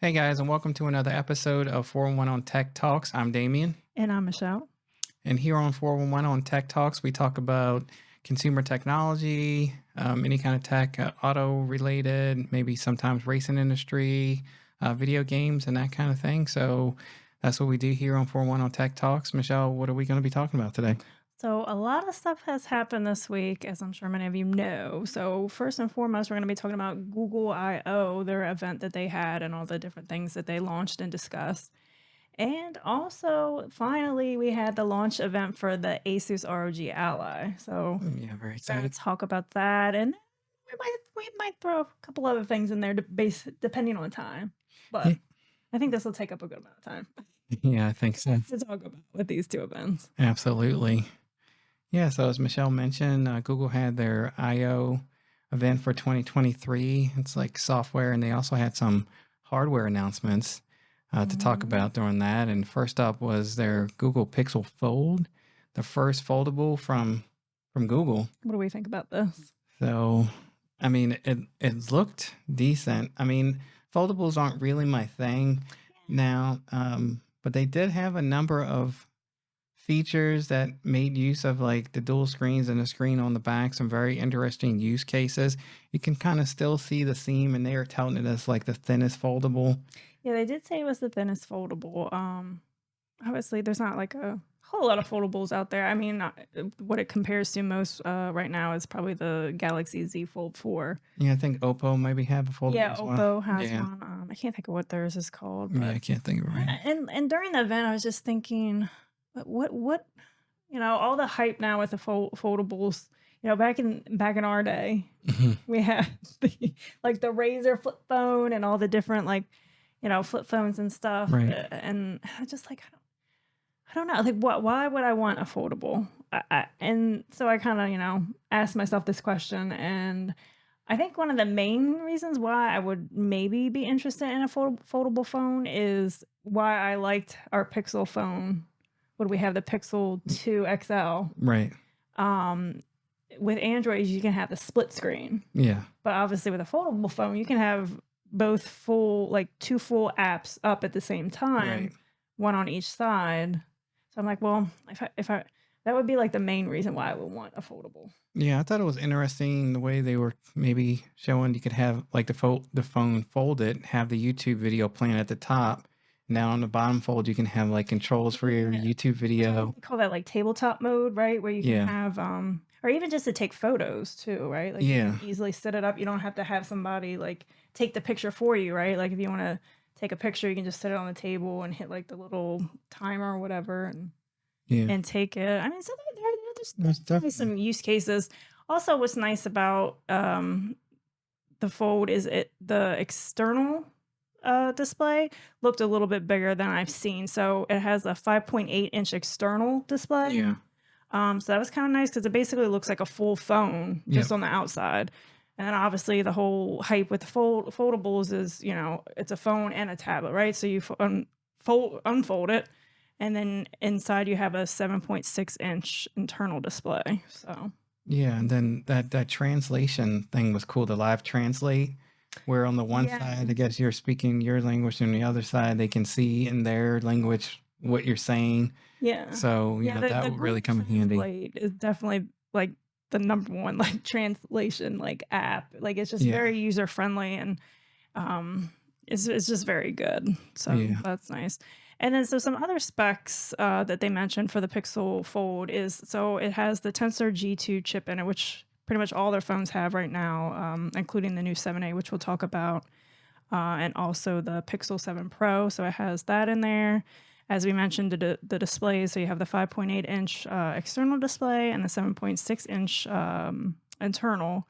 Hey guys, and welcome to another episode of 411 on Tech Talks. I'm Damien, And I'm Michelle. and here on 411 on Tech Talks, we talk about consumer technology, any kind of tech, auto related, maybe sometimes racing industry, video games, and that kind of thing. So that's what we do here on 411 on Tech Talks. Michelle, what are we going to be talking about today? So, a lot of stuff has happened this week, as I'm sure many of you know. So, first and foremost, we're going to be talking about Google I/O, their event that they had, and all the different things that they launched and discussed. And also, finally, we had the launch event for the Asus ROG Ally. So, Yeah, very we're going excited. to talk about that, and we might throw a couple other things in there depending on time. But Yeah, I think this will take up a good amount of time yeah, I think so. to talk about with these two events. Absolutely. Yeah, so as Michelle mentioned, Google had their I/O event for 2023. It's like software, and they also had some hardware announcements to talk Mhm. about during that. And first up was their Google Pixel Fold, the first foldable from Google. What do we think about this? So, I mean, it looked decent. I mean, foldables aren't really my thing now, but they did have a number of features that made use of like the dual screens and the screen on the back, some very interesting use cases. You can kind of still see the seam, and they are touting it as like the thinnest foldable. Yeah, they did say it was the thinnest foldable. Obviously, there's not like a whole lot of foldables out there. I mean, what it compares to most right now is probably the Galaxy Z Fold 4. Yeah, I think Oppo maybe have a foldable Yeah, as well. Oppo has Yeah, one. I can't think of what theirs is called, yeah, but I can't think of it right now. and during the event, I was just thinking, what all the hype now with the foldables. Back in our day, Mhm. we had the like the Razor flip phone and all the different flip phones and stuff. Right. And I just like I don't know, like why would I want a foldable? And so I kind of asked myself this question, and I think one of the main reasons why I would maybe be interested in a foldable phone is why I liked our Pixel phone. What do we have? The Pixel 2 XL. Right. Um, with Androids, you can have the split screen, Yeah. but obviously with a foldable phone, you can have both full, like two full apps up at the same Right. time, one on each side. So I'm like, well, if I that would be like the main reason why I would want a foldable. Yeah, I thought it was interesting the way they were maybe showing you could have like the phone folded, have the YouTube video playing at the top. Now on the bottom fold, you can have like controls for your Yeah. YouTube I think video. they call that like tabletop mode, right? Where you can Yeah. have or even just to take photos too, right? Like you Yeah. can easily set it up. You don't have to have somebody like take the picture for you, right? Like if you want to take a picture, you can just set it on the table and hit like the little timer or whatever Yeah. and take it. I mean, so there's Most definitely definitely. some use cases. Also, what's nice about the Fold is the external display looked a little bit bigger than I've seen. So it has a 5.8-inch external display. Yeah. So that was kind of nice because it basically looks like a full phone Yep. just on the outside. And then obviously the whole hype with the foldables is, it's a phone and a tablet, right? So you unfold it, and then inside you have a 7.6-inch internal display. So Yeah. And then that translation thing was cool. The live translate, where on the one yeah, side, I guess you're speaking your language, and on the other side, they can see in their language what you're saying. yeah, So, yeah. The that the would really Google come in handy. Translate is definitely like the number one like translation like app. Like it's just Yeah. very user friendly, and it's just very good. So Yeah. that's nice. And then so some other specs that they mentioned for the Pixel Fold is so it has the Tensor G2 chip in it, which pretty much all their phones have right now, including the new 7A, which we'll talk about, and also the Pixel 7 Pro. So it has that in there. As we mentioned, the displays, so you have the 5.8-inch external display and the 7.6-inch internal.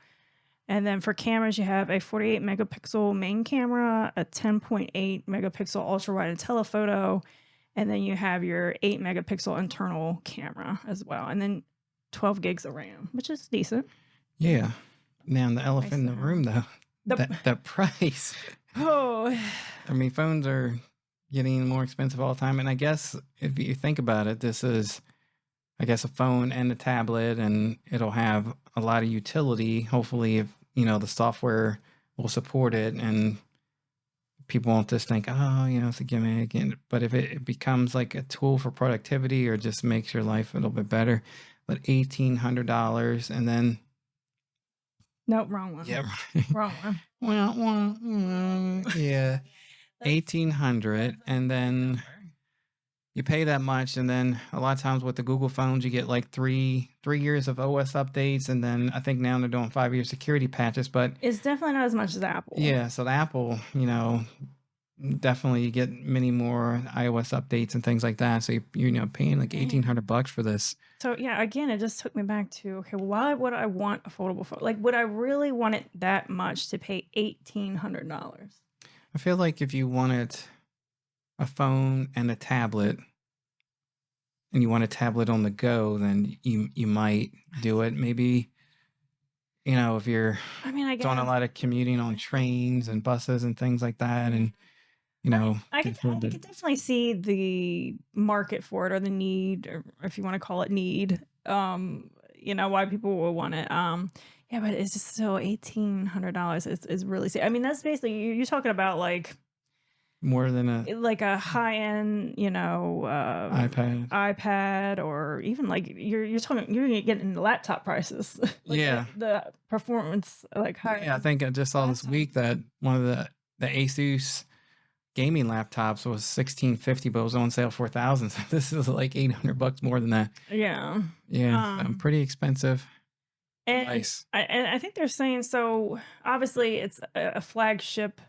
And then for cameras, you have a 48 megapixel main camera, a 10.8 megapixel ultra wide and telephoto, and then you have your 8 megapixel internal camera as well. And then 12 gigs of RAM, which is decent. Yeah. Now the elephant Nice in to the room, though, The that price. oh, I mean, phones are getting more expensive all the time, and I guess if you think about it, this is, I guess, a phone and a tablet, and it'll have a lot of utility. Hopefully, if the software will support it, and people won't just think, oh, it's a gimmick. But if it becomes like a tool for productivity or just makes your life a little bit better, but $1,800 and then Nope, wrong one. yeah, right. Wrong one. Yeah, That's 1,800 a and big then number. you pay that much, and then a lot of times with the Google phones, you get like three years of OS updates, and then I think now they're doing 5-year security patches. But It's definitely not as much as Apple. yeah, so the Apple, definitely you get many more iOS updates and things like that. So paying like $1,800 for this. So yeah, again, it just took me back to, okay, why would I want a foldable phone? Like, would I really want it that much to pay $1,800? I feel like if you wanted a phone and a tablet, and you want a tablet on the go, then you might do it. Maybe if you're I mean, I doing a guess lot of commuting on trains and buses and things like that, and I can could afford I the could definitely see the market for it, or the need, or if you want to call it need. Why people will want it. Yeah, but it's just still $1,800 is really I mean, that's basically you're talking about more than a like a high end, iPad. iPad, or even like you're talking you're getting laptop prices, like Yeah, the performance, like higher yeah. I end think I just saw this laptop. week that one of the Asus gaming laptops was 1,650, but it was on sale for 1,000. So this is like $800 more than that. Yeah. Yeah, Um, pretty expensive and device. I think they're saying, so obviously it's a flagship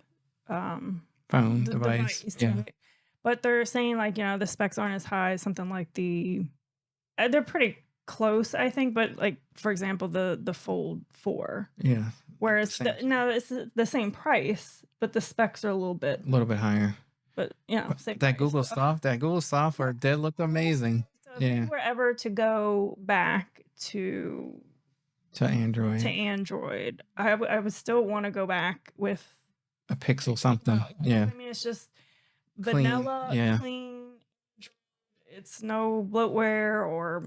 Phone device. device, Yeah, right? But they're saying, like, the specs aren't as high as something like they're pretty close, I think, but like, for example, the Fold 4, yeah. Like the whereas same, no, it's the same price, but the specs are a little bit, a little bit higher. but But same that price. Google But stuff, that Google yeah, software did look amazing. so if Yeah, you were ever to go back to to Android, Android, I would still want to go back with a Pixel Pro, something. because Yeah, I mean, it's just clean. vanilla, Yeah, clean. It's no bloatware or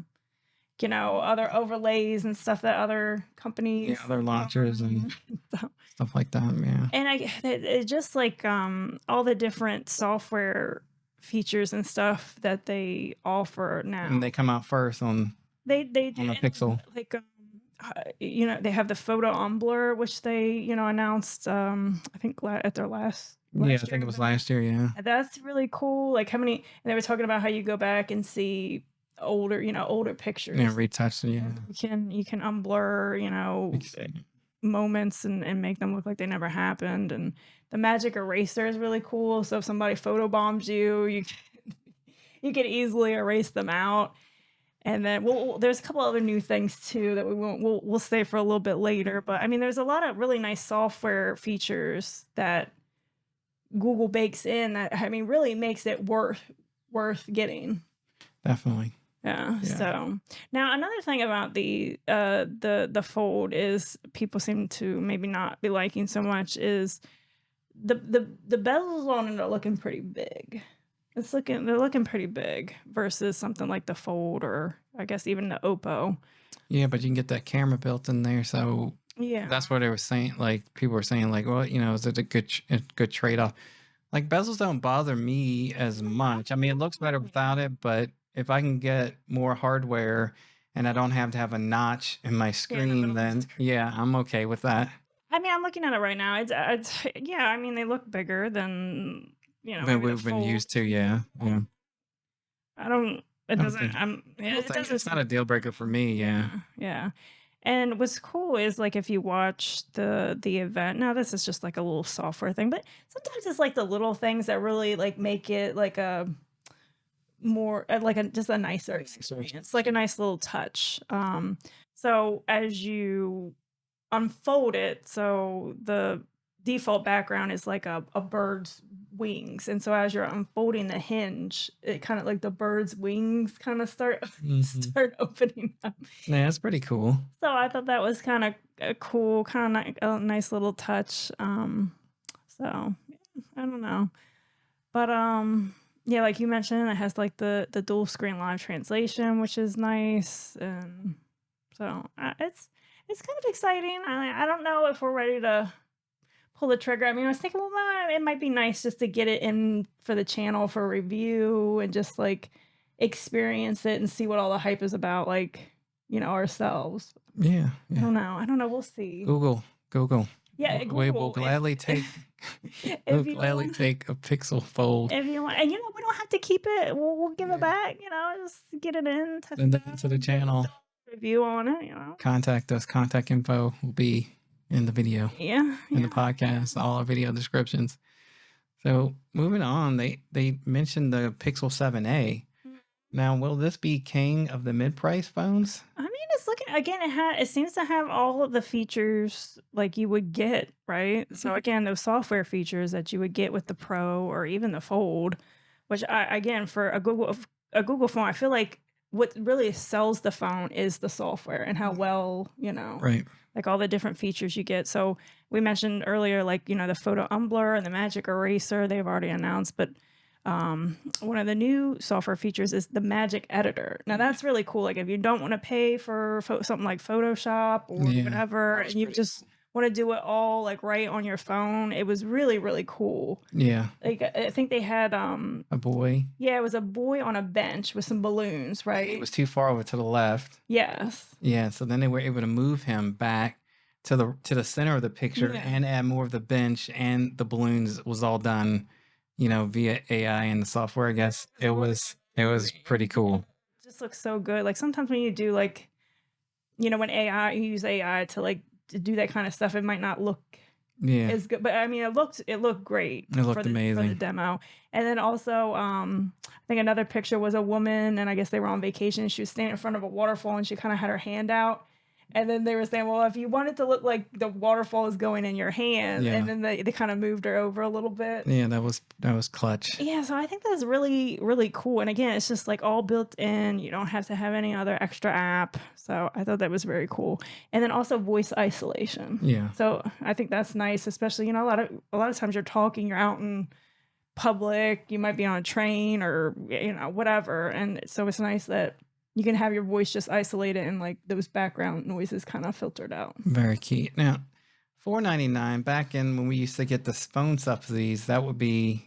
other overlays and stuff that other yeah. companies Other launchers and run. So, stuff like that. Yeah, and it just like all the different software features and stuff that they offer now. and they come out first They do, on a and Pixel. like they have the photo on blur, which they announced, I think at their Yeah, I last year think it was event. last year. Yeah, And that's really cool. Like, how many, and they were talking about how you go back and see older yeah. pictures. Retouched. Yeah, And you can unblur, moments, and make them look like they never happened. And the magic eraser is really cool. So if somebody photobombs you, you can easily erase them out. And then, there's a couple other new things too that we'll save for a little bit later. But I mean, there's a lot of really nice software features that Google bakes in that, I mean, really makes it worth getting. definitely. Yeah. Yeah, So now another thing about the Fold is people seem to maybe not be liking so much is the bezels on it are looking pretty big. They're looking pretty big versus something like the Fold, or I guess even the Oppo. yeah. But you can get that camera built in there, so Yeah. that's what they were saying. Like people were saying, like, well, is it a good trade off? Like bezels don't bother me as much. I mean, it looks better without it, but if I can get more hardware and I don't have to have a notch in my Yeah, in the screen, middle of the then screen. yeah, I'm okay with that. I mean, I'm looking at it right now. It's yeah. I mean, they look bigger than Than maybe the we've been Fold. used to, yeah, yeah. I don't. It I don't doesn't. think I don't It think doesn't it's not seem. a deal breaker for me. Yeah, Yeah, yeah. And what's cool is, like, if you watch the event. Now, this is just like a little software thing, but sometimes it's like the little things that really like make it like a more like a just a nicer so experience, like a nice little touch. So as you unfold it, so the default background is like a bird's wings, and so as you're unfolding the hinge, it kind of like the bird's wings kind of start hmm start opening up. yeah, it's pretty cool. So I thought that was kind of a cool, kind of a nice little touch. So yeah, I don't know, but yeah, like you mentioned, it has like the dual screen live translation, which is nice. And so it's kind of exciting. I don't know if we're ready to pull the trigger. I mean, I was thinking, well, it might be nice just to get it in for the channel for review and just like experience it and see what all the hype is about, like, ourselves. Yeah, I yeah. don't know. I don't know. We'll see. Google. Yeah, We will Google gladly take we'll if you gladly want. take a Pixel Fold If you want, and we don't have to keep it. We'll give it yeah, back. Just get it in, test send it it out, to the channel. review on it. Contact us. Contact info will be in the video, Yeah, in the yeah. podcast, all our video descriptions. So moving on, they mentioned the Pixel 7a. Mm. Now, will this be king of the mid-price phones? I mean, it's looking again. It seems to have all of the features like you would get, right? So again, those software features that you would get with the Pro or even the Fold, which again for a Google phone, I feel like what really sells the phone is the software and how well Right. like all the different features you get. So we mentioned earlier, like the photo unblur and the magic eraser they've already announced, but one of the new software features is the magic editor. Now that's really cool. Like if you don't want to pay for something like Photoshop or Yeah, whatever, that was and you pretty just want to do it all like right on your phone, it was really, really cool. Yeah, Like I think they had a boy. yeah, it was a boy on a bench with some balloons, It right? was too far over to the left. Yes. Yeah, so then they were able to move him back to the center of the picture Yeah. and add more of the bench and the balloons was all done, via AI and the software. I guess it was pretty cool. It just looks so good. Like sometimes when you do like, when you use AI to like to do that kind of stuff, it might not look Yeah, as good. But I mean, it looked great it looked for the amazing. demo. And then also, I think another picture was a woman, and I guess they were on vacation. She was standing in front of a waterfall, and she kind of had her hand out. And then they were saying, well, if you want it to look like the waterfall is going in your hand, Yeah, and then they kind of moved her over a little bit. yeah, that was clutch. Yeah, so I think that's really, really cool. And again, it's just like all built in. You don't have to have any other extra app. So I thought that was very cool. And then also voice isolation. Yeah, So I think that's nice, especially, a lot of times you're talking, you're out in public, you might be on a train or whatever. And so it's nice that you can have your voice just isolated and like those background noises kind of filtered out. very key. Now, $499 back in when we used to get the phone subsidies, that would be,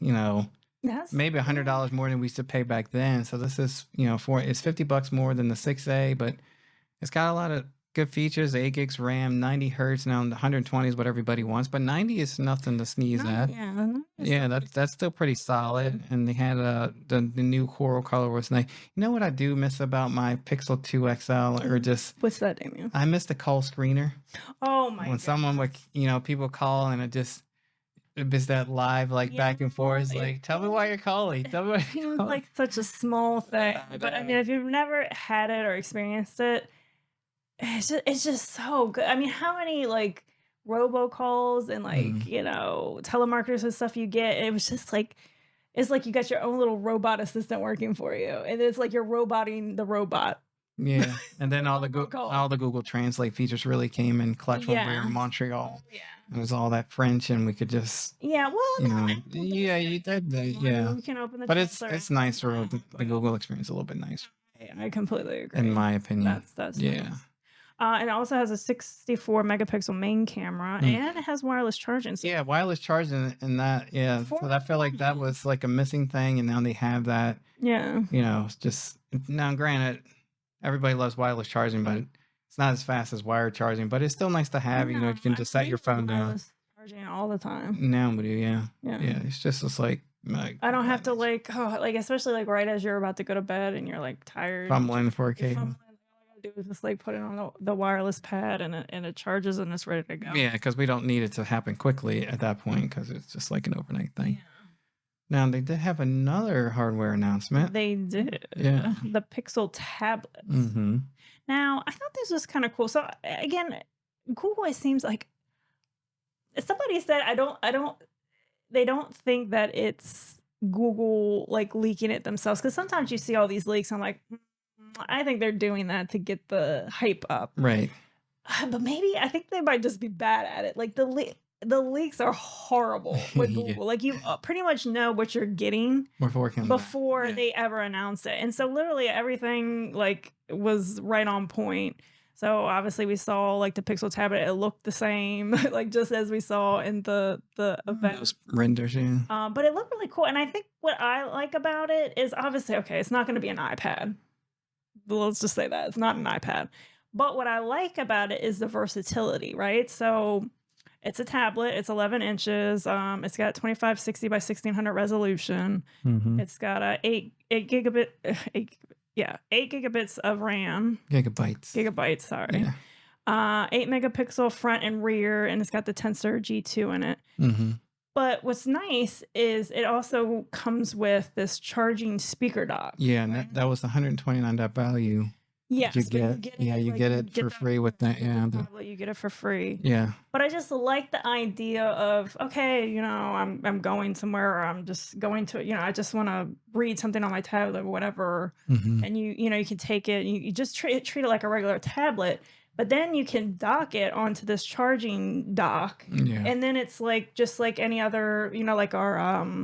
That's maybe $100 more than we used to pay back then. So this is, it's $50 more than the 6A, but it's got a lot of good features. 8 gigs RAM, 90 hertz. Now 120 is what everybody wants, but 90 is nothing to sneeze no, at. yeah, Yeah, that's still pretty solid. And they had the new coral color was nice. You know what I do miss about my Pixel 2 XL or just what's that, Damien? I miss the call screener. Oh my When god. someone would, people call and it's that live like back and forth. It's like, tell me why you're calling. Tell me why It you're seems calling. like such a small thing, I but I know. mean, if you've never had it or experienced it, it's just so good. I mean, how many like robocalls and like Mm, telemarketers and stuff you get? It was just like it's like you got your own little robot assistant working for you, and it's like you're roboting the robot. yeah. And then all Robocall. the Google Translate features really came in clutch when we were Yeah. in Montreal. Yeah. It was all that French and we could just, Yeah. Well, no, yeah, yeah. you can open the But it's translator. nicer. The Google experience is a little bit nicer, I completely agree. in my opinion. That's Yeah. nice. And it also has a 64 megapixel main camera, Mm. and it has wireless charging. So Yeah, wireless charging and that, yeah. So I feel like that was like a missing thing, and now they have that. yeah, It's just now. Granted, everybody loves wireless charging, but it's not as fast as wired charging. But it's still nice to have. You can I just set your use phone down. wireless charging all the time. Now, but yeah, Yeah. yeah. It's like I don't have to like especially like right as you're about to go to bed and you're like tired. fumbling for a You're cable. fumbling, all I gotta do is just like put it on the wireless pad and it charges and it's ready to go. Yeah, because we don't need it to happen quickly at that point because it's just like an overnight thing. Yeah. Now they did have another hardware announcement. They did. Yeah. The Pixel tablets. Mm-hmm. Now, I thought this was kind of cool. So again, Google, it seems like somebody said they don't think that it's Google like leaking it themselves, because sometimes you see all these leaks. I'm like, I think they're doing that to get the hype up. Right. But maybe I think they might just be bad at it. Like the leaks are horrible with Yeah. Google. Like you pretty much know what you're getting before Yeah. they ever announce it. And so literally everything like was right on point. So obviously we saw like the Pixel tablet, it looked the same, like just as we saw in the event. Those renders, yeah. But it looked really cool. And I think what I like about it is obviously, okay, it's not going to be an iPad. Let's just say that it's not an iPad. But what I like about it is the versatility, right? So it's a tablet. It's 11 inches. It's got 2560 by 1600 resolution. Mm-hmm. It's got a eight gigabit, eight, yeah, 8 gigabits of RAM. Gigabytes, sorry. Yeah. 8 megapixel front and rear, and it's got the Tensor G2 in it. Mm-hmm. But what's nice is it also comes with this charging speaker dock. Yeah, and that was $129 value. Yeah, You so get you get it for free with that. Yeah, you get it for free. yeah. But I just like the idea of, okay, you know, I'm going somewhere, or I'm just going to, you know, I just want to read something on my tablet or whatever, Mm-hmm. and you know, you can take it, and you just treat it like a regular tablet, but then you can dock it onto this charging dock, Yeah. and then it's like just like any other, you know, like our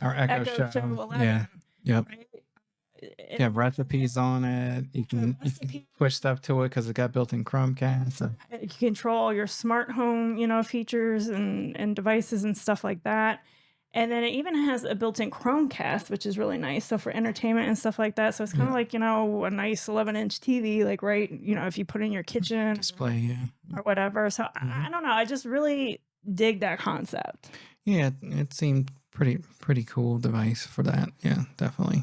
Echo Show Show. 11, Yeah. Yep. right? You have recipes on it. You can push stuff to it because it got built-in Chromecast. So. You can control your smart home, you know, features and devices and stuff like that. And then it even has a built-in Chromecast, which is really nice. So for entertainment and stuff like that. So it's kind of like, you know, a nice 11-inch TV, like, right, you know, if you put in your kitchen Display, yeah. or whatever. So I don't know. I just really dig that concept. Yeah, it seemed pretty cool device for that. Yeah, definitely.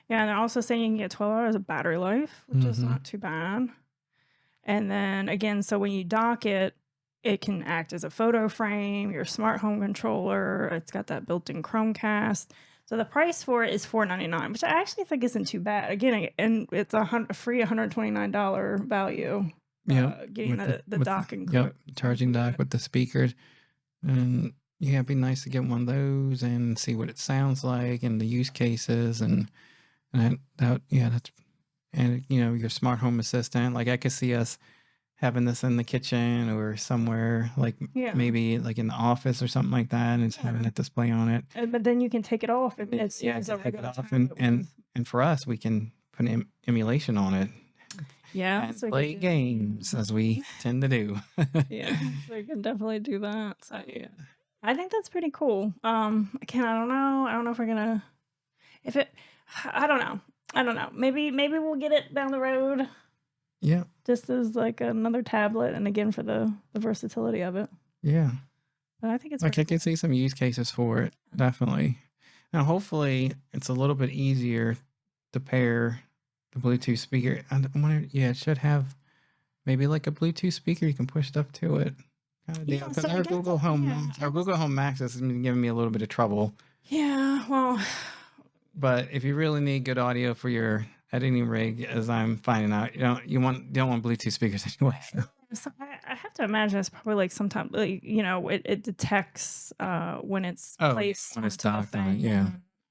Yeah, and they're also saying you can get 12 hours of battery life, which is not too bad. And then again, so when you dock it, it can act as a photo frame, your smart home controller. It's got that built-in Chromecast. So the price for it is $499, which I actually think isn't too bad. Again, and it's a free $129 value. Yeah, getting the dock Yep, charging dock with the speakers. And yeah, it'd be nice to get one of those and see what it sounds like and the use cases and that's and you know, your smart home assistant. Like I could see us having this in the kitchen or somewhere, like maybe like in the office or something like that, and just having it display on it. But then you can take it off and it's take it off, and for us, we can put emulation on it. Yeah, and play games as we tend to do. Yeah, so you can definitely do that. So yeah, I think that's pretty cool. Again, I don't know if we're gonna, I don't know. Maybe we'll get it down the road. Yeah. Just as like another tablet, and again for the versatility of it. Yeah. But I think it's like I can see some use cases for it, definitely. Now, hopefully, it's a little bit easier to pair the Bluetooth speaker. It should have maybe like a Bluetooth speaker you can push stuff to it. Kind of deal. Because our Google Home Max has been giving me a little bit of trouble. Yeah, well. But if you really need good audio for your editing rig, as I'm finding out, you don't want Bluetooth speakers anyway. So I have to imagine it's probably like sometimes, like, you know, it detects when it's placed when it's docked on it. Yeah.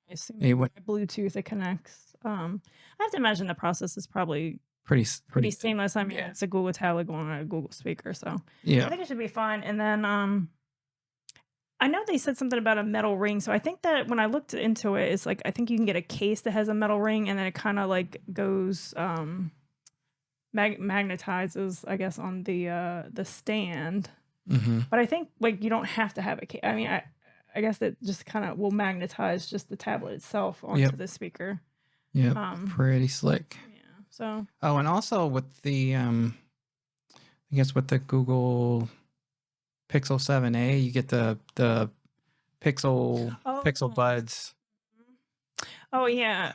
I assume Bluetooth it connects. I have to imagine the process is probably pretty seamless. I mean, it's a Google tablet going on a Google speaker, so I think it should be fine. And then I know they said something about a metal ring, so I think that when I looked into it, it's like I think you can get a case that has a metal ring, and then it kind of like goes magnetizes, I guess, on the stand. Mm-hmm. But I think like you don't have to have a case. I mean, I guess it just kind of will magnetize just the tablet itself onto the speaker. Yeah, pretty slick. Yeah. So. Oh, and also with the I guess with the Google Pixel 7a, you get the Pixel Buds. Oh yeah,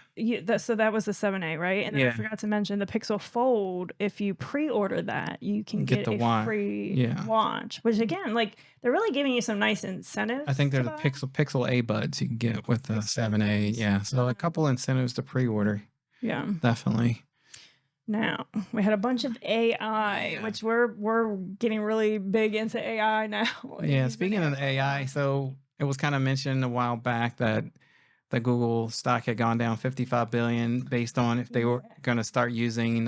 so that was the 7a, right? And then I forgot to mention the Pixel Fold. If you pre-order that, you can get a free watch. Which again, like they're really giving you some nice incentives. I think they're the Pixel A buds you can get with the 7a. Yeah, so a couple incentives to pre-order. Yeah, definitely. Now we had a bunch of AI, which we're getting really big into AI now. Yeah, speaking of AI, so it was kind of mentioned a while back that the Google stock had gone down 55 billion based on if they were going to start using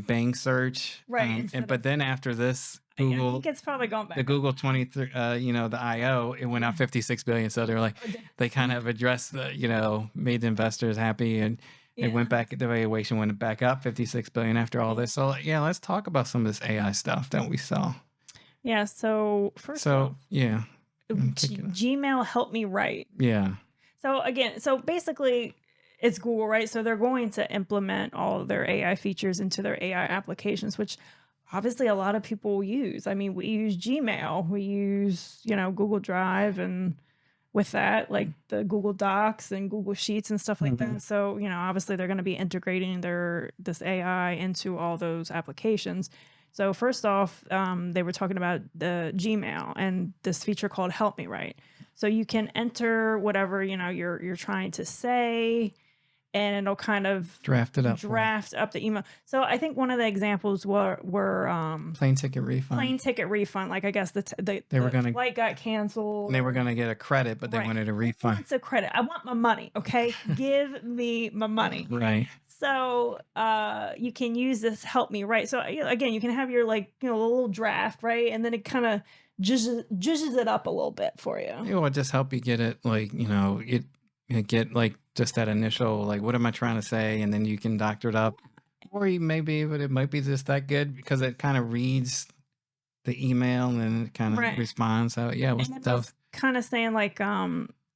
Bing search, right? But then after this, Google, I think it's probably gone back. The Google 23, the IO, it went out 56 billion. So they're like, they kind of addressed made the investors happy, and It Yeah. went back, the valuation went back up 56 billion after all Yeah. this. So yeah, let's talk about some of this AI stuff that we saw. Yeah, so first So off, yeah, kick it. Gmail helped me write. Yeah, So again, so basically it's Google, right? So they're going to implement all of their AI features into their AI applications, which obviously a lot of people use. I mean, we use Gmail, we use, Google Drive, and with that, like the Google Docs and Google Sheets and stuff like Mhm. that. So, obviously they're going to be integrating this AI into all those applications. So first off, they were talking about the Gmail and this feature called Help Me Write. So you can enter whatever you're trying to say, and it'll kind of Draft it up for you. draft up the email. So I think one of the examples were Plane ticket refund. plane ticket refund. Like I guess They were the gonna flight got canceled, they were or gonna get a credit, but they right. wanted a Who refund. wants a credit? I want my money. Okay, give me my money. Right. So you can use this Help Me Write. So again, you can have your little draft, right, and then it kind of judges it up a little bit for you. It will just help you get it, like, you get like just that initial, like, what am I trying to say? And then you can doctor it up. Or you may be able to, it might be just that good because it kind of reads the email and then it kind of Right. responds. So yeah, And it that was was kind of saying like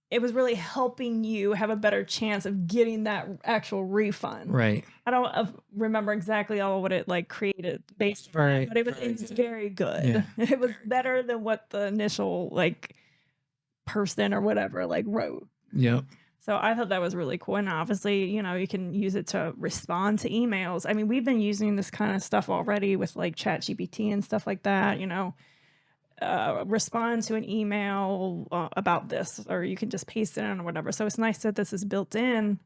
it was really helping you have a better chance of getting that actual refund. right. I don't remember exactly all what it like created based on that, Very, but it very was good. very good. Yeah. It was better than what the initial like person or whatever like wrote. Yep. So I thought that was really cool. And obviously, you can use it to respond to emails. I mean, we've been using this kind of stuff already with like ChatGPT and stuff like that, respond to an email about this, or you can just paste it in or whatever. So it's nice that this is built in.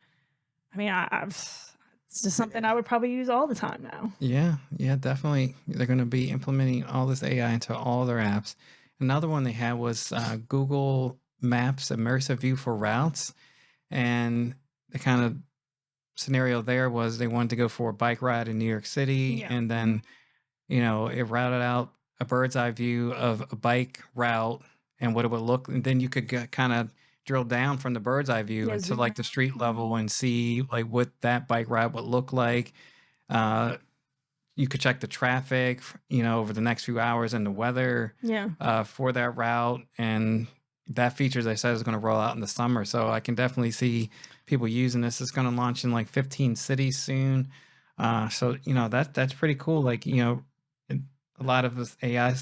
I mean, it's just something I would probably use all the time now. Yeah. Yeah, definitely. They're going to be implementing all this AI into all their apps. Another one they had was Google Maps immersive view for routes. And the kind of scenario there was they wanted to go for a bike ride in New York City, Yeah. and then it routed out a bird's eye view of a bike route and what it would look, and then you could kind of drill down from the bird's eye view Yeah. into Zoom like the out. street level and see like what that bike route would look like. Uh, you could check the traffic, over the next few hours and the weather Yeah. for that route. And that feature, as I said, is going to roll out in the summer. So I can definitely see people using this. It's going to launch in like 15 cities soon. So that's pretty cool. Like a lot of this AI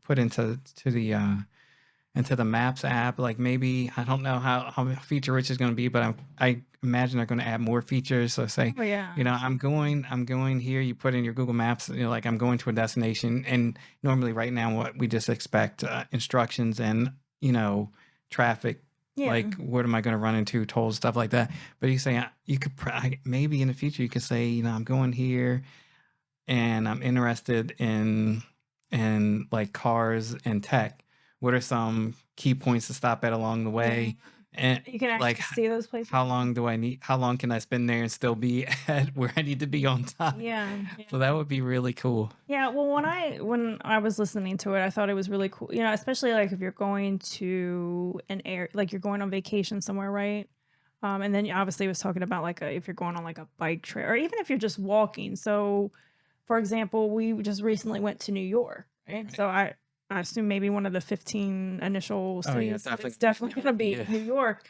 put into the Maps app. Like maybe I don't know how feature rich is going to be, but I imagine they're going to add more features. So say, Oh yeah. I'm going here. You put in your Google Maps, like I'm going to a destination, and normally right now what we just expect instructions and traffic. Yeah. Like what am I going to run into, tolls, stuff like that. But you say you could maybe in the future you could say I'm going here and I'm interested in like cars and tech. What are some key points to stop at along the way? And You can like actually see those places. how long do I need? How long can I spend there and still be at where I need to be on time? Yeah. So that would be really cool. Yeah, well, when I was listening to it, I thought it was really cool. Especially like if you're going to an air, like you're going on vacation somewhere, right? And then obviously it was talking about like if you're going on like a bike trail, or even if you're just walking. So, for example, we just recently went to New York, right? Right. So I assume maybe one of the 15 initial Oh yeah, cities. definitely. It's definitely going to be Yeah. New York.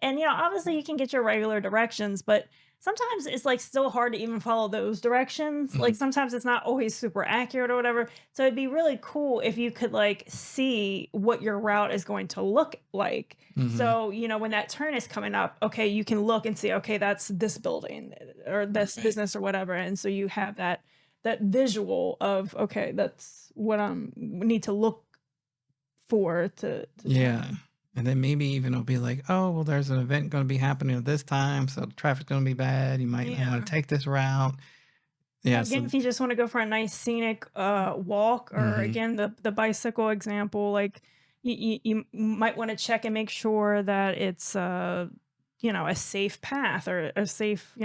And obviously you can get your regular directions, but sometimes it's like still hard to even follow those directions. Like Mhm. sometimes it's not always super accurate or whatever. So it'd be really cool if you could like see what your route is going to look like. Mhm. So, when that turn is coming up, okay, you can look and see, okay, that's this building or this Right. business or whatever. And so you have that visual of, okay, that's what I need to look for to Yeah. turn. And then maybe even it'll be like, oh, well, there's an event going to be happening at this time, so the traffic's going to be bad. You might not Yeah. want to take this route. Yeah. Again, So if you just want to go for a nice scenic walk, or mhm. again the bicycle example, like you might want to check and make sure that it's a safe path or a safe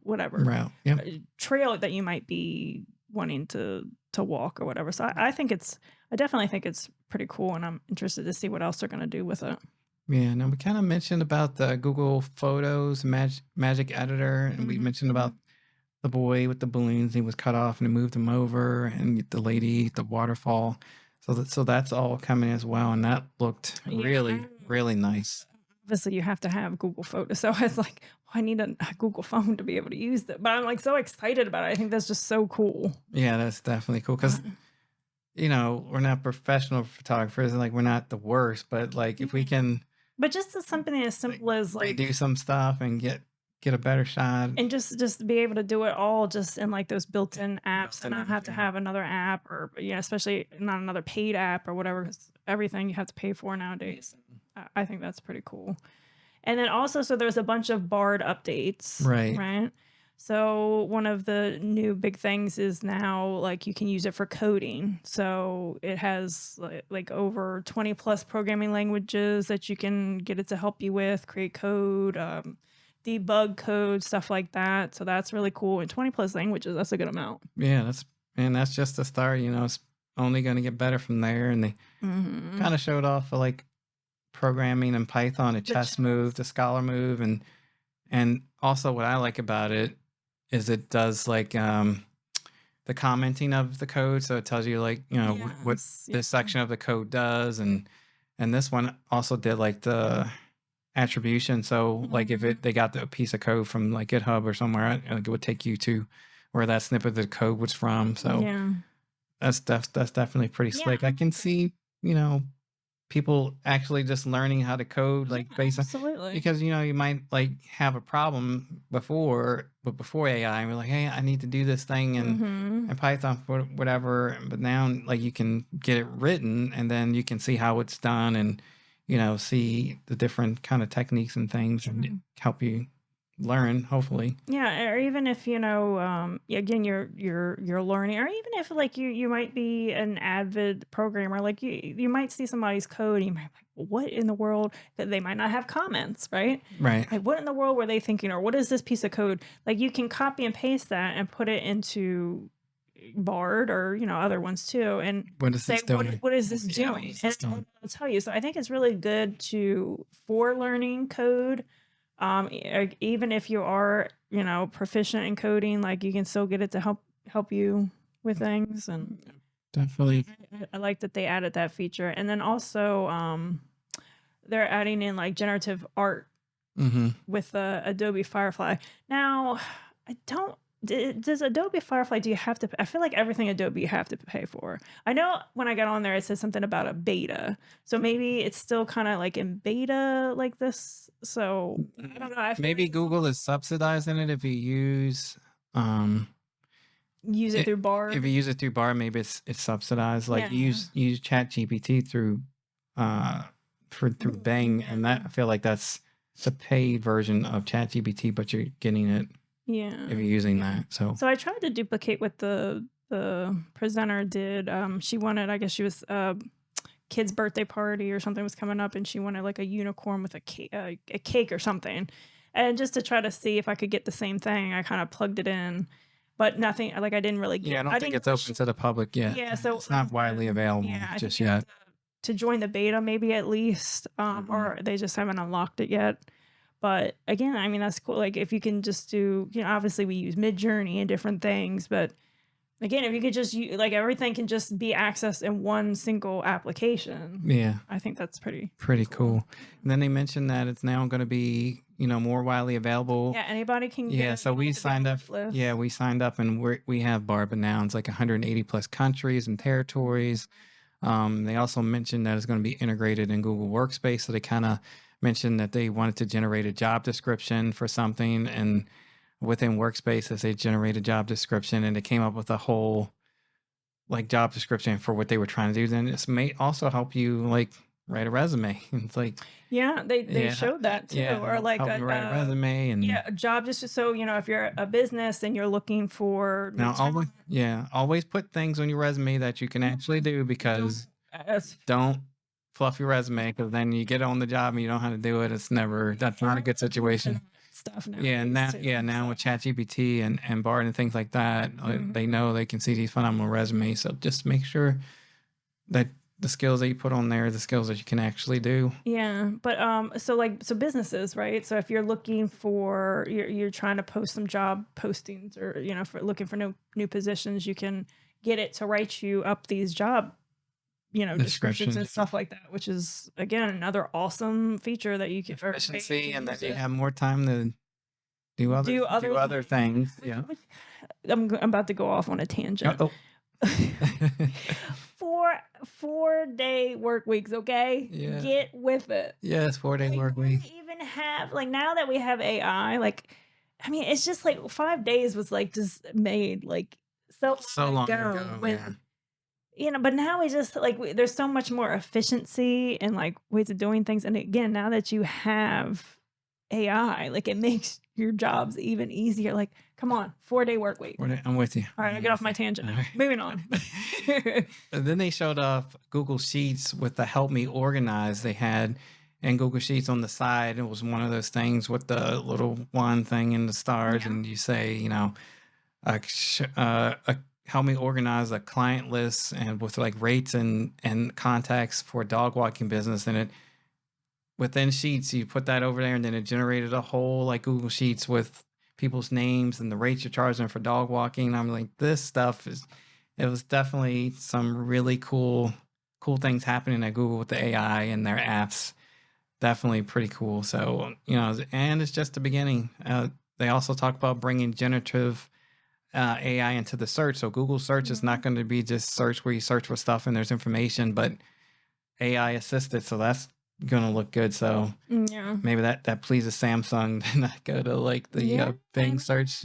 whatever Route. Yep. trail that you might be wanting to walk or whatever. So I definitely think it's pretty cool, and I'm interested to see what else they're going to do with it. Yeah, now we kind of mentioned about the Google Photos Magic Editor, and we mentioned about Mhm. the boy with the balloons. He was cut off, and it moved him over, and the lady, the waterfall. So that's all coming as well, and that looked Yeah, really really nice. obviously you have to have Google Photos. So I was like, well, I need a Google phone to be able to use it. But I'm like so excited about it. I think that's just so cool. Yeah, that's definitely cool Uh, because we're not professional photographers, and like we're not the worst, but like if we yeah. can But just as something as like simple as redo like some stuff and get a better shot. and just be able to do it all just in like those built-in apps Built and in not have to everything. have another app or yeah, especially not another paid app or whatever 'cause everything you have to pay for nowadays. I think that's pretty cool. And then also, so there's a bunch of Bard updates, Right. right? So one of the new big things is now like you can use it for coding. So it has like over 20 plus programming languages that you can get it to help you with, create code, debug code, stuff like that. So that's really cool. And 20 plus languages, that's a good amount. Yeah, that's just the start. It's only going to get better from there. And they Hmm. kind of showed off like programming in Python, a The chess move, chess. the scholar move, and also what I like about it is it does like the commenting of the code, so it tells you like what Yes. Yeah. this section of the code does, and this one also did like the attribution. So like if Mhm. they got the piece of code from like GitHub or somewhere, like it would take you to where that snippet of the code was from. So Yeah. that's definitely pretty Yeah. slick. I can see, you know, people actually just learning how to code Yeah, like based on absolutely. because you might like have a problem before AI and we're like, hey, I need to do this thing Mhm. in Python for whatever, but now like you can get it written and then you can see how it's done and see the different kind of techniques and things and Mhm. help you learn, hopefully. Yeah, or even if again, you're learning, or even if like you might be an avid programmer, like you might see somebody's code, and you might be like, "Well, what in the world?" That they might not have comments, right? Right. Like, what in the world were they thinking, or what is this piece of code? Like, you can copy and paste that and put it into Bard or other ones too, and What is say this doing? what is this Yeah, what doing? is And this doing? I'll tell you. So I think it's really good to for learning code even if you are, proficient in coding, like you can still get it to help you with things. And Definitely. I like that they added that feature. And then also, they're adding in like generative art Hmm. with Adobe Firefly. Now, I don't. Does Adobe Firefly? Do you have to? I feel like everything Adobe you have to pay for. I know when I got on there, it said something about a beta, so maybe it's still kind of like in beta like this. So I don't know. I feel like Maybe Google is subsidizing it if you use um use it it, through if Bard. you use it through Bar, maybe it's subsidized. Like Yeah. you use Chat GPT through uh through Bing, and that I feel like that's the paid version of Chat GPT, but you're getting it if Yeah. you're using that. So So I tried to duplicate what the presenter did. She wanted, I guess she was kid's birthday party or something was coming up, and she wanted like a unicorn with a cake or something. And just to try to see if I could get the same thing, I kind of plugged it in, but nothing. Like I didn't really yeah, I get. don't I think didn't it's really. open to the public yet. Yeah. So It's not widely available yeah, I think just you have yet. to join the beta maybe at least, Mhm. or they just haven't unlocked it yet. But again, I mean that's cool. Like if you can just do, obviously we use Mid Journey and different things, but again, if you could just like everything can just be accessed in one single application, Yeah. I think that's pretty Pretty cool. cool. And then they mentioned that it's now going to be, more widely available. Yeah, anybody can get Yeah, it. so You don't we have to be on signed a up. wait list. Yeah, we signed up, and we have Barba now. It's like 180 plus countries and territories. They also mentioned that it's going to be integrated in Google Workspace. So they kind of mentioned that they wanted to generate a job description for something, and within Workspace, as they generate a job description, and it came up with a whole like job description for what they were trying to do. Then this may also help you like write a resume. It's like Yeah, they yeah, showed that too, yeah, or like help you write a resume. And yeah, a job just so if you're a business and you're looking for new now talent. always put things on your resume that you can actually do, Don't because as don't fluff your resume, because then you get on the job and you don't know how to do it. That's not a good situation. stuff Yeah, nowadays too. now So with ChatGPT and Bard and things like that, mhm. they know they can see these phenomenal resumes. So just make sure that the skills that you put on there, the skills that you can actually do. Yeah, but so like so businesses, right? So if you're looking for you're trying to post some job postings or for looking for new positions, you can get it to write you up these job, descriptions and Descriptions, stuff like that, which is again another awesome feature that you can or way you efficiency, can and then use you it. have more time to Do do other other things. which, Yeah. which I'm about to go off on a Oh, tangent. oh. 4 4 day work weeks, okay? Yeah. Get with it. Yes, 4-day Like, work when week. we even have like now that we have AI, like, I mean, it's just like 5 days was like just made like so So long long ago ago, yeah. when but now we just like there's so much more efficiency and like ways of doing things. And again, now that you have AI, like it makes your jobs even easier. Like, come on, 4 day work week. I'm with you. All right, I I'm get off with my you. tangent All now. Moving on. right. And then they showed off Google Sheets with the help me organize they had, and Google Sheets on the side. It was one of those things with the little one thing and the stars, Yeah. and you say, help me organize a client list and with like rates and contacts for a dog walking business. And it within Sheets, you put that over there, and then it generated a whole like Google Sheets with people's names and the rates you're charging for dog walking. I'm like, this stuff is. It was definitely some really cool things happening at Google with the AI and their apps. Definitely pretty cool. So and it's just the beginning. They also talk about bringing generative AI into the search. So Google search is not going to be just search where you search for stuff and there's information, but AI assisted. So that's going to look good. So Yeah. maybe that pleases Samsung to not go to like the Yeah. Bing search,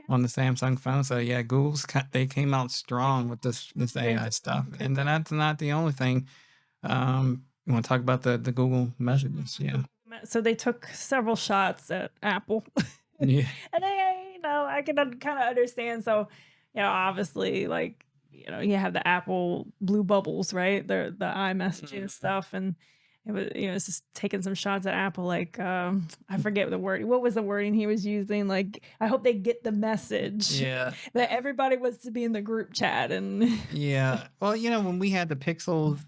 on the Samsung phone. So yeah, they came out strong with this AI stuff. And then that's not the only thing. You want to talk about the Google messages? Yeah. So they took several shots at Apple. Yeah. And I can kind of understand. So, obviously, like, you have the Apple blue bubbles, right? The iMessaging and stuff. And it's just taking some shots at Apple. Like, I forget the word. What was the wording he was using? Like, I hope they get the message Yeah. that everybody was to be in the group chat. And Yeah. Well, when we had the Pixels,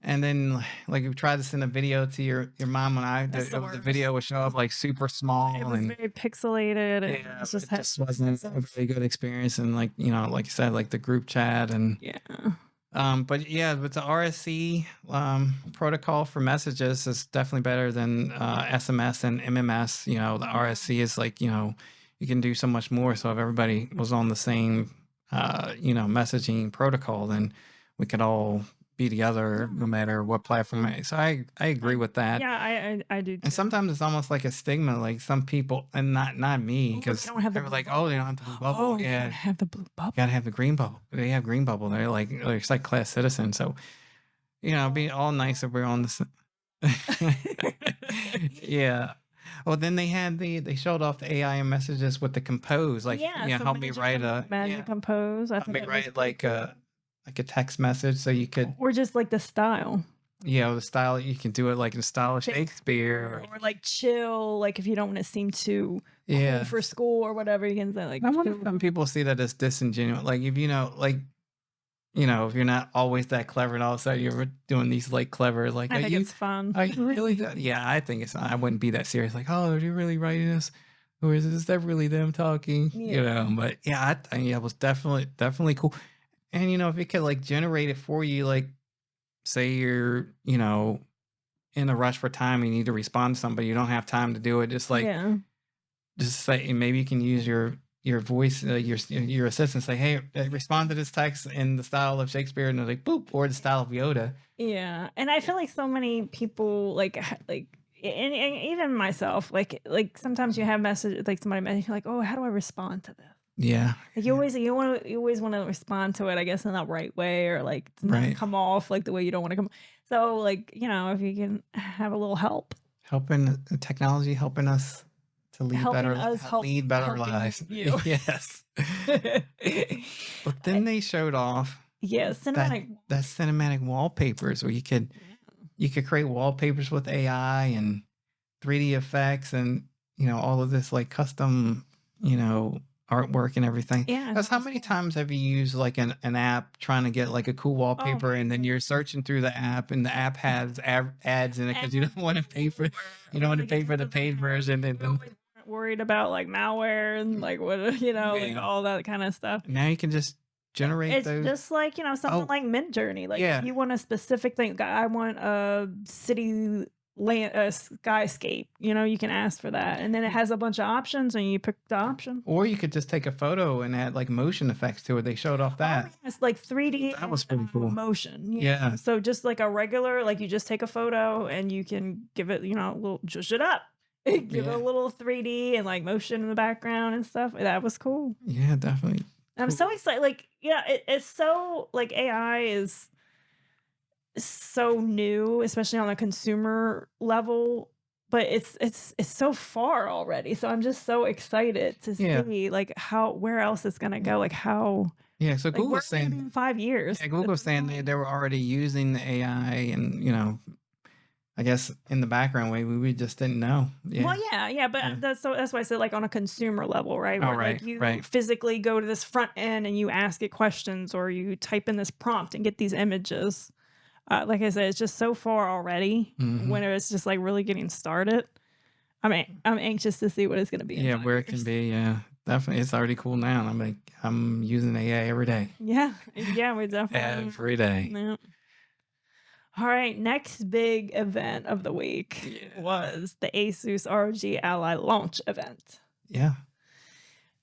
and then like we tried to send a video to your mom and I, That's the the worst. video would show up like super small, It was and very pixelated. And yeah, it just it had just wasn't a very good experience. And like like you said, like the group chat and yeah. but yeah, with the RSC protocol for messages is definitely better than SMS and MMS. The RSC is like you can do so much more. So if everybody was on the same messaging protocol, then we could all be together no matter what platform. So I agree with that. Yeah, I do too. And sometimes it's almost like a stigma, like some people, and not me, Oh, they because don't have the they were blue like, bubble. oh, they don't have the blue bubble. Oh, you Yeah, gotta have the blue bubble. gotta have the green bubble. They have green bubble. They're like it's like class citizen. So it'd be all nice if we're on the. Yeah. Well, then they showed off the AI messages with the compose, like Yeah, so help me write a Magic Compose. I help thought me that was write like a text message, so you could or just like the style. the style you can do it like in the style of Shakespeare. Or like chill, like if you don't want to seem too Yeah. cool for school or whatever, you can say like I wonder if chill. some people see that as disingenuous. Like if if you're not always that clever, and all of a sudden you're doing these like clever, like, I think it's fun. are you really? Yeah, I think it's. I wouldn't be that serious. Like, oh, are you really writing this, or is that really them talking? Yeah. But yeah, I think it was definitely cool. And if it could like generate it for you, like say you're in a rush for time, you need to respond to somebody, you don't have time to do it. Just like Yeah. just say, maybe you can use your voice, your assistant, say, hey, respond to this text in the style of Shakespeare, and they're like, boop, or the style of Yoda. Yeah. And I feel like so many people and even myself, like sometimes you have message like somebody message you like, oh, how do I respond to this? Yeah. Like you always want to respond to it, I guess, in the right way, or like to not Right. come off like the way you don't want to come. So like, if you can have a little help, Helping technology, helping us to lead helping better, us lead better helping lives. you. Yes. But then they showed off Yeah, cinematic. that cinematic wallpapers where you could create wallpapers with AI and 3D effects and all of this like custom artwork and everything. Yeah, Because that how was many cool. times have you used like an app trying to get like a cool Oh wallpaper, my and then you're goodness. searching through the app, and the app has ads in it because you don't Ads want to pay for you don't want to like, it pay for the doesn't paid have version, and we then always weren't worried about, like, malware and, like, what like, yeah, all that kinda stuff. now you can just generate It's those. just like, something Oh like Midjourney, like, if yeah, you want a specific thing, I want a city land a skyscape, you can ask for that, and then it has a bunch of options, and you pick the option. or you could just take a photo and add like motion effects to it. They showed off Oh, that. yeah, it's like 3D That was and, pretty cool. motion, Yeah, so just like a regular like, you just take a photo and you can give it, a little zhuzh it up. Give it a yeah, little 3D and, like, motion in the background and stuff, that was cool. yeah, definitely I'm so cool. excited, like, yeah, it's so like, AI is so new, especially on a consumer level, but it's so far already, so I'm just so excited to Yeah, see, like, how where else it's gonna go, like, how yeah. So like, where Google's are we gonna be saying in 5 years? Yeah, It's Google's saying they were already using the AI, and I guess in the background way we just didn't know. well, Yeah, yeah, but yeah. that's why I said, like, on a consumer level, right? All Where, right, like, you right. physically go to this front end and you ask it questions or you type in this prompt and get these images. Like I said, it's just so far already Hmm. when it's just, like, really getting started. I'm anxious to see what it's gonna be in Yeah, 5 where it can years. be. Yeah, definitely. It's already cool now. And I'm like, I'm using AI every day, Yeah, yeah, we definitely every day. yeah. Alright, next big event of the week Yeah, was the Asus ROG Ally launch event. yeah,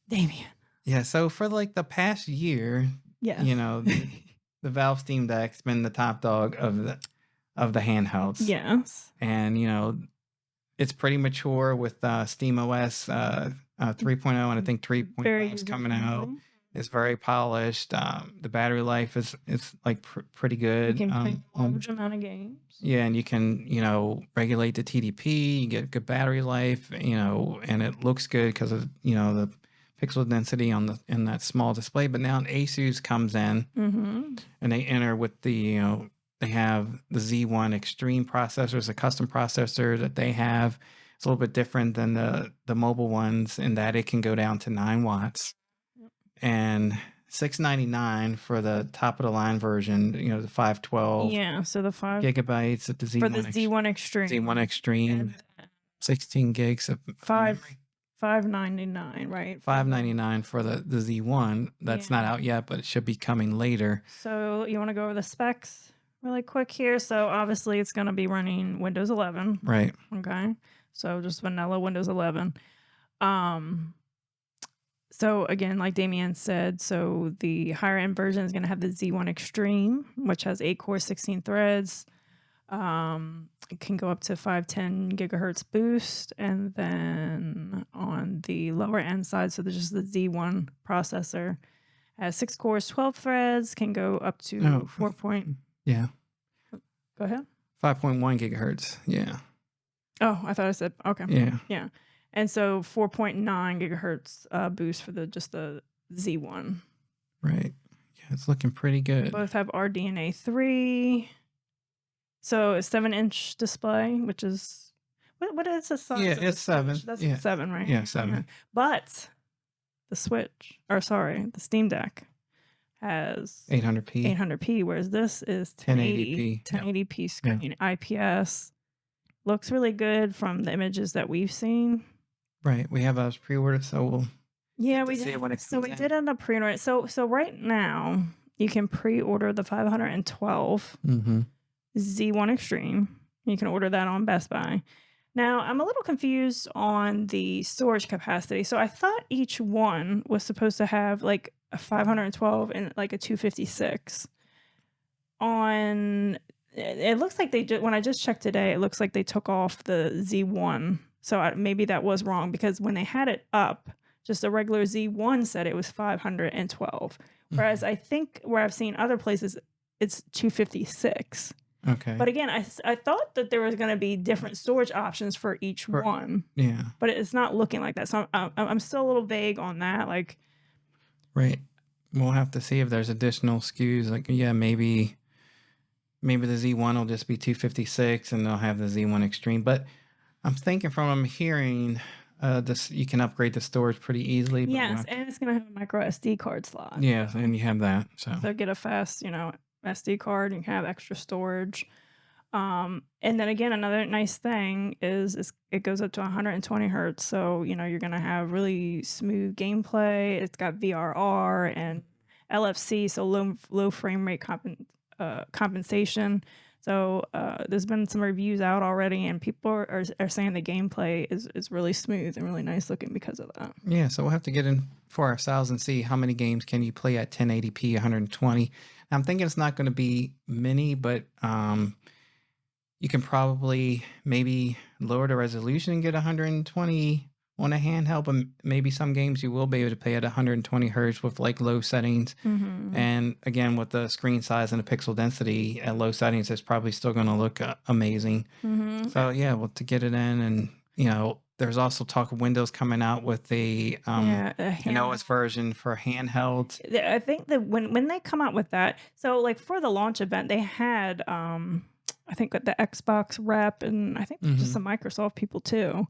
Damien. yeah. So for like the past year, Yes. you know, the Valve Steam Deck's been the top dog of the handhelds, Yes. and it's pretty mature with SteamOS 3.0, and I think 3.5 Very is user coming out. friendly. It's very polished. The battery life is like pretty You good. can play a large amount of games. Yeah, and you can regulate the TDP. You get good battery life. And it looks good because of the pixel density on the in that small display. But now Asus comes in, Mhm. and they enter with they have the Z1 Extreme processors, a custom processor that they have. It's a little bit different than the mobile ones in that it can go down to 9 watts, Yep. and 699 for the top of the line version. The 512 Yeah, so the 5 gigabytes at the for the Z1 Z1 Z1 Extreme Extreme, and then 16 gigs of 5 memory. 599, right? For the 599 for the Z1. That's not yeah. out yet, but it should be coming later. So you wanna go over the specs really quick here? So obviously it's gonna be running Windows 11, Right. okay? So just vanilla Windows 11. Um, so again, like Damien said, so the higher end version is gonna have the Z1 Extreme, which has 8 cores, 16 threads. It can go up to 510 gigahertz boost, and then on the lower end side, so there's just the Z1 processor has 6 cores, 12 threads, can go up to Oh, 4 point. yeah. Go ahead. 5.1 gigahertz. Yeah. Oh, I thought I said okay. Yeah. Yeah, and so 4.9 gigahertz boost for the Z1. Right. Yeah, it's looking pretty good. Both have RDNA 3. So a 7-inch display, which is what is the Yeah, size of the it's seven. Switch? That's Yeah. 7, right? Yeah, Yeah. 7. But the Switch, or sorry, the Steam Deck has 800p, 800p, whereas this is 1080, 1080p. Yep. 1080p Yeah. screen, IPS. Looks really good from the images that we've seen. Right. We have ours pre-ordered, so we'll Yeah, get to we see did. it when it So comes we in. did end up pre-ordering. So right now you can pre-order the 512 Mm-hmm. Z1 Extreme. You can order that on Best Buy. Now, I'm a little confused on the storage capacity. So I thought each one was supposed to have like a 512 and like a 256. On it looks like when I just checked today, it looks like they took off the Z1. So maybe that was wrong because when they had it up, just a regular Z1 said it was 512. Whereas I think where I've seen other places, it's 256. Okay. But again, I thought that there was going to be different storage options for each one, Yeah. but it's not looking like that. So I'm still a little vague on that. Like, Right. We'll have to see if there's additional SKUs. Like, yeah, maybe the Z1 will just be 256, and they'll have the Z1 Extreme. But I'm thinking from what I'm hearing, This you can upgrade the storage pretty easily, but Yes, and it's gonna have a micro SD card slot. yeah, and you have that. So So get a fast, SD card, you can have extra storage. And then again, another nice thing is it goes up to 120 hertz. So, you're gonna have really smooth gameplay. It's got VRR and LFC, so low frame rate compensation. So there's been some reviews out already, and people are saying the gameplay is really smooth and really nice looking because of that. yeah, so we'll have to get in for ourselves and see how many games can you play at 1080p 120. I'm thinking it's not going to be many, but you can probably maybe lower the resolution and get 120 on a handheld, but maybe some games you will be able to play at 120 hertz with like low settings. Hmm. And again, with the screen size and the pixel density at low settings, it's probably still going to look amazing. Hmm. So yeah, well, to get it in, and there's also talk of Windows coming out with Yeah, an OS version for handheld. I think that when they come out with that, so like for the launch event, they had I think the Xbox rep and I think just Hmm. some Microsoft people too.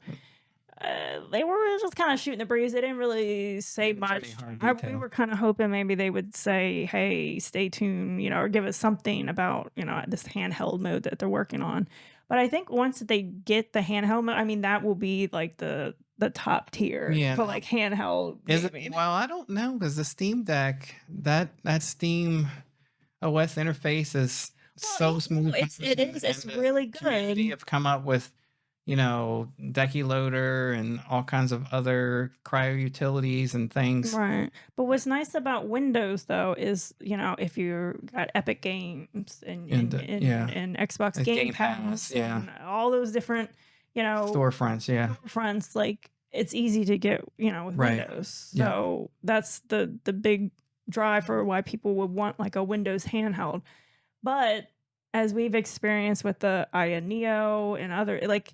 They were just kind of shooting the breeze. They didn't really say It's pretty much. hard We detail. were kind of hoping maybe they would say, "Hey, stay tuned," or give us something about this handheld mode that they're working on. But I think once they get the handheld mode, I mean that will be like the top tier Yeah, for like handheld is it? gaming. Well, I don't know because the Steam Deck, that Steam OS interface is Well, so smooth, it is. and It's the really community good. have come up with, Decky Loader and all kinds of other cryo utilities and things. Right. But what's nice about Windows though is, if you got Epic Games and And yeah, Xbox it's Game Game Pass, Pass yeah, and all those different, storefronts, yeah, fronts, like it's easy to get, with right, Windows. yeah, So that's the big drive for why people would want like a Windows handheld. But as we've experienced with the Aya Neo and other like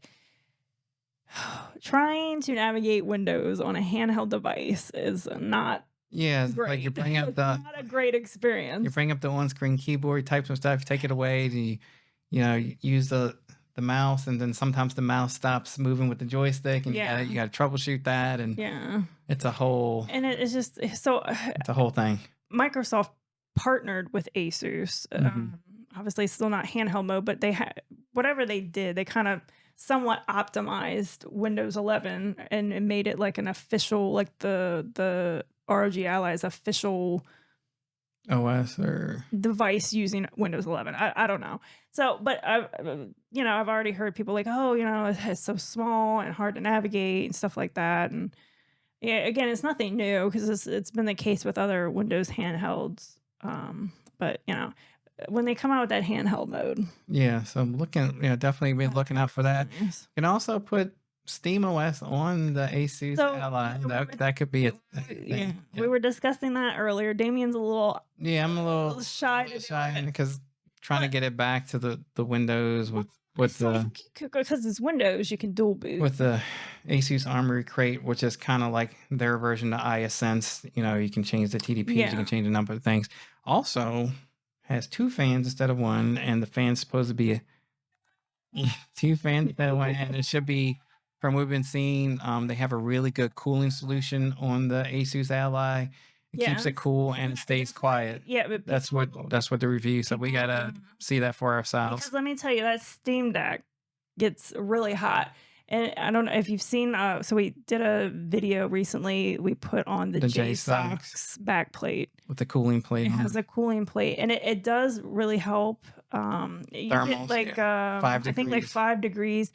trying to navigate Windows on a handheld device is not yeah. Like great. It's not a great you experience. bring up the on-screen keyboard, type some stuff, take it away, and you use the mouse, and then sometimes the mouse stops moving with the joystick, and Yeah. you gotta troubleshoot that, and Yeah. it's a whole And it's just so it's a whole thing. Microsoft partnered with Asus. Hmm. Obviously, still not handheld mode, but they had whatever they did, they kind of somewhat optimized Windows 11 and made it like an official, like the ROG Ally's official OS or device using Windows 11. I don't know. So, but I've already heard people like, oh, it's so small and hard to navigate and stuff like that. And yeah, again, it's nothing new because it's been the case with other Windows handhelds. But when they come out with that handheld mode, yeah. So I'm looking, definitely be looking out for that. You yes. can also put Steam OS on the Asus So Ally. yeah, That could be a yeah, thing. we were discussing that earlier. Damien's a little Yeah, I'm a little shy to do shy it, because trying to but get it back to the Windows with so the because it's Windows, you can dual boot. with the Asus Armory Crate, which is kind of like their version of iAscence. You can change the TDPs, you Yeah. can change a number of things. Also has two fans instead of one, and the fan's supposed to be two fans instead of one, and it should be. From what we've been seeing, they have a really good cooling solution on the Asus Ally. It Yeah, keeps it cool and it stays quiet. yeah, but That's what the review. So we gotta see that for ourselves. because let me tell you, that Steam Deck gets really hot. And I don't know if you've seen, so we did a video recently. We put on the The JSOX backplate. with the cooling plate It on has it. a cooling plate, and it does really help. You get Thermals, like yeah. 5 I think like degrees. 5 degrees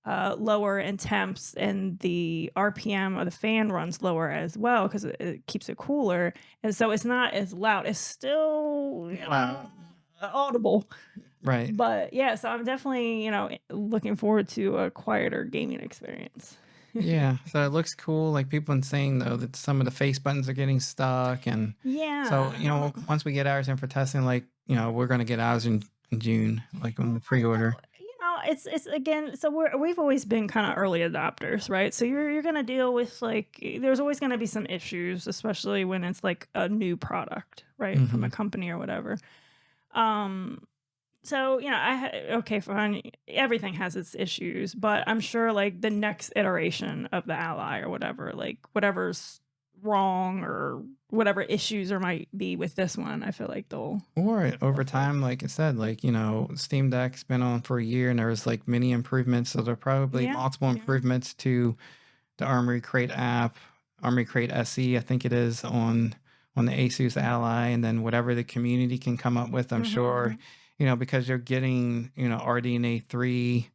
lower in temps, and the RPM of the fan runs lower as well because it keeps it cooler, and so it's not as loud. It's still Wow. audible, Right. but yeah. So I'm definitely looking forward to a quieter gaming experience. Yeah. So it looks cool. Like people been saying though that some of the face buttons are getting stuck, and so Yeah. once we get ours in for testing, like we're gonna get ours in June, like on the pre-order. It's again, so we've always been kind of early adopters, right? So you're gonna deal with like there's always gonna be some issues, especially when it's like a new product, right, from Hmm. a company or whatever. Um, So, okay, fine. Everything has its issues, but I'm sure like the next iteration of the Ally or whatever, like whatever's wrong or whatever issues there might be with this one, I feel like Or they'll over fix. time, like I said, like, Steam Deck's been on for a year and there was like many improvements. So there are probably Yeah, multiple yeah. improvements to the Armory Crate app, Armory Crate SE, I think it is on the Asus Ally, and then whatever the community can come up with, I'm Mhm, sure, mhm. because you're getting, RDNA 3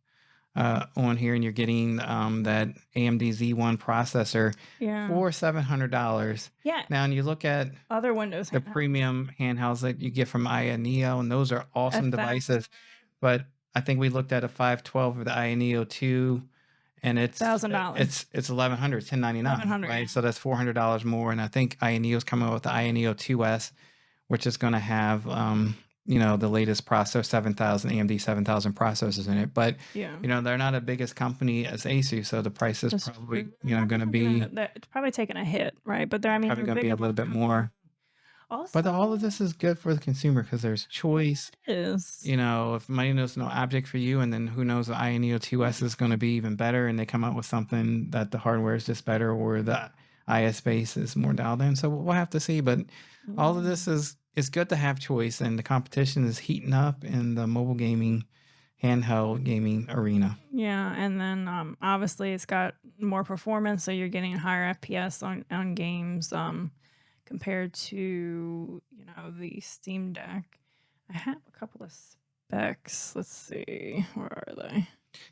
on here, and you're getting that AMD Z1 processor Yeah. for $700. Yeah, Now, and you look at other Windows the handheld. premium handhelds that you get from Aya Neo, and those are awesome devices. 1,000 But I think we looked at a 512 of the Aya Neo 2, and it's $1,000. it's 1100, 1099, 1,100, right? yeah. So that's $400 more. And I think Aya Neo's coming out with the Aya Neo 2S, which is going to have the latest processor, 7000 AMD 7000 processors in it. But Yeah. they're not a biggest company as Asus, so the price is That's probably true. They're probably going to taking be it's probably taking a hit, right? But they're I mean, probably they're going to be big a enough little bit company. more. But Also, all of this is good for the consumer because there's choice. it is. If money knows no object for you, and then who knows, the Ioneo 2S is going to be even better, and they come out with something that the hardware is just better, or the IS base is more dialed in. So we'll have to see. But all of Yeah. this is good to have choice, and the competition is heating up in the mobile gaming, handheld gaming arena. Yeah, and then, obviously, it's got more performance, so you're getting higher FPS on games, compared to, the Steam Deck. I have a couple of specs. Let's see, where are they?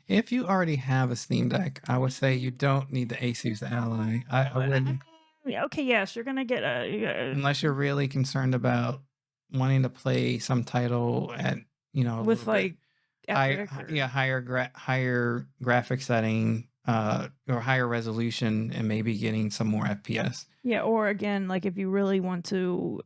If you already have a Steam Deck, I would say you don't need the Asus Ally. I I wouldn't, yeah, okay, yes, you're gonna get a unless you're really concerned about wanting to play some title at a with, little bit like, Epic or higher graphic setting, or higher resolution, and maybe getting some more FPS. yeah, or again, like, if you really want to,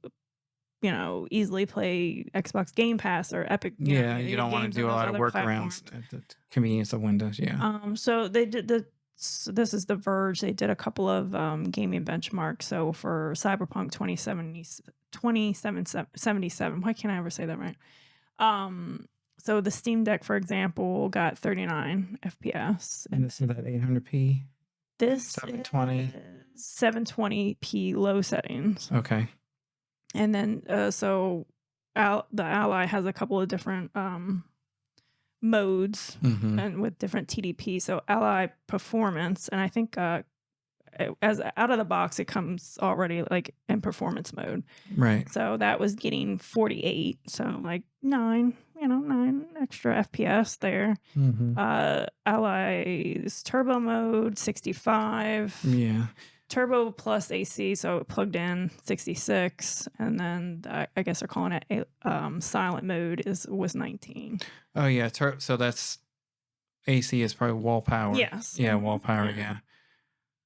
easily play Xbox Game Pass or Epic, Yeah, you your don't want to games on do a those lot of other workarounds platforms. at the convenience of Windows. Yeah. So they did this is The Verge. They did a couple of gaming benchmarks. So for Cyberpunk 2077, why can't I ever say that right? Um, so the Steam Deck, for example, got 39 FPS. And this is at 800p, This is 720. 720p low settings. Okay. And then the Ally has a couple of different modes Mm-hmm. and with different TDP. So Ally Performance, and I think as out of the box it comes already like in performance mode. Right. So that was getting 48, so like 9 extra FPS there. Mm-hmm. Ally's turbo mode 65. Yeah. Turbo plus AC, so plugged in 66, and then I guess they're calling it a silent mode was 19. Oh yeah. So that's AC is probably wall power. Yes. Yeah, wall power. Yeah. Yeah.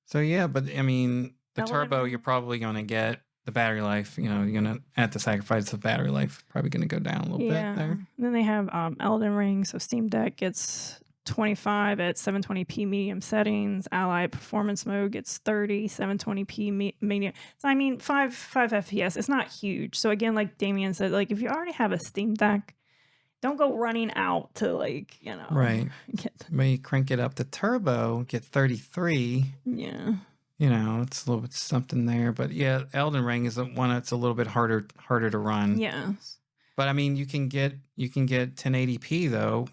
So yeah, but I mean, the Elden turbo, you're Ring. probably going to get the battery life. You're going to at the sacrifice of battery life, probably going to go down a little bit Yeah. there. And then they have Elden Ring. So Steam Deck gets 25 at 720p medium settings. Ally Performance Mode gets 30, 720p medium. So I mean, 5 FPS. It's not huge. So again, like Damien said, like if you already have a Steam Deck, don't go running out to like Right. get When you crank it up to turbo, get 33. yeah. It's a little bit something there. But yeah, Elden Ring is the one that's a little bit harder to run. Yes. But I mean, you can get 1080p though.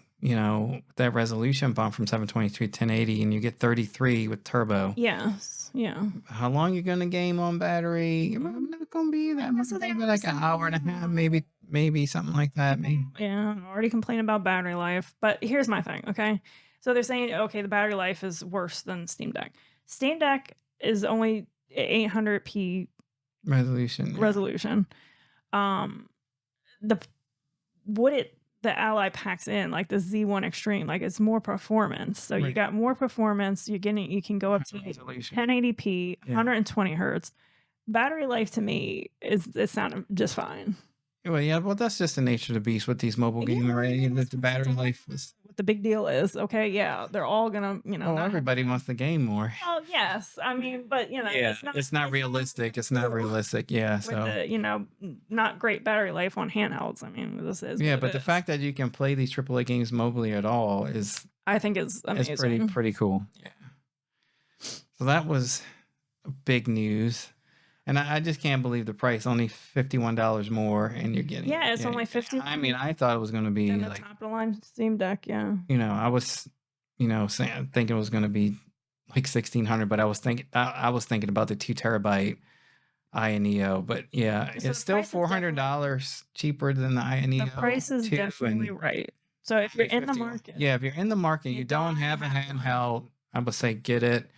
That resolution bump from 720 to 1080, and you get 33 with turbo. Yes. Yeah. How long you gonna game on battery? I'm not gonna be that much. So they Maybe like an hour and a half, maybe something like that. Maybe. Yeah, I'm already complaining about battery life. But here's my thing, okay? So they're saying, okay, the battery life is worse than Steam Deck. Steam Deck is only 800p Resolution. Yeah. resolution. Um, the what it the Ally packs in, like the Z1 Extreme, like it's more performance. So you Right. got more performance. You can go up to High resolution. 1080p, Yeah. 120 hertz. Battery life to me it sounded just fine. Well, yeah, well, that's just the nature of the beast with these mobile gaming, right? The battery life was what the big deal is. Okay, yeah, they're all gonna, Oh, not have. everybody wants to game more. Oh yes, I mean, but Yeah, it's not realistic. It's not realistic. Yeah, with so the not great battery life on handhelds. I mean, this is yeah, what it but the is. fact that you can play these AAA games mobily at all I think is is pretty amazing. pretty cool. Yeah. So that was big news. And I just can't believe the price, only $51 more, and you're getting Yeah, it's yeah, only 50 I mean, I thought it was gonna in be the like, top of the line Steam Deck. Yeah. I was, saying thinking it was gonna be like 1,600, but I was thinking about the 2 terabyte Ioneo, but yeah, So it's the still price is definitely $400 cheaper than the the Ioneo price is 2 definitely and right. So if you're only in the 51. market, Yeah, if you're in the market, you you don't don't have a have one. handheld, I would say get it,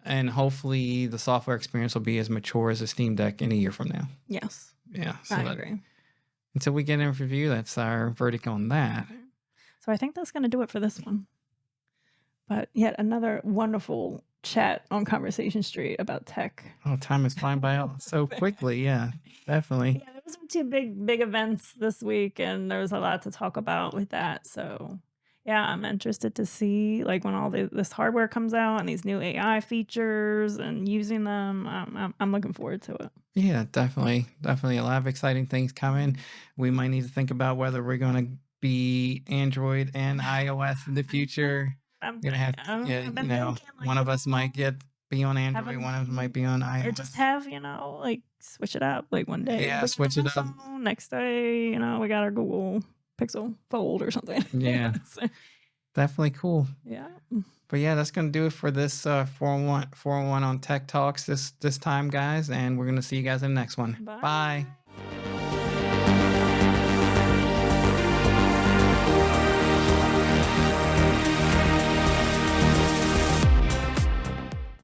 and hopefully the software experience will be as mature as a Steam Deck in a year from now. Yes, Yeah, so I that agree. until we get in review, that's our verdict on that. So I think that's going to do it for this one. But yet another wonderful chat on Conversation Street about tech. Oh, time is flying by so quickly. Yeah, definitely. Yeah, there was some two big events this week, and there was a lot to talk about with that. So yeah, I'm interested to see like when all this hardware comes out and these new AI features and using them. I'm looking forward to it. Yeah, definitely. Definitely a lot of exciting things coming. We might need to think about whether we're going to be Android and iOS in the future. I'm, Gonna have, yeah, I've been thinking like one of us might be on have Android, one of us might be on or just iOS. have like switch it up. Like one day Yeah, we got switch our it up. iPhone, next day we got our Google Pixel Fold or something. Yeah, So, definitely cool. yeah. But yeah, that's gonna do it for this 401 on Tech Talks this time, guys, and we're gonna see you guys in the next one. Bye. Bye.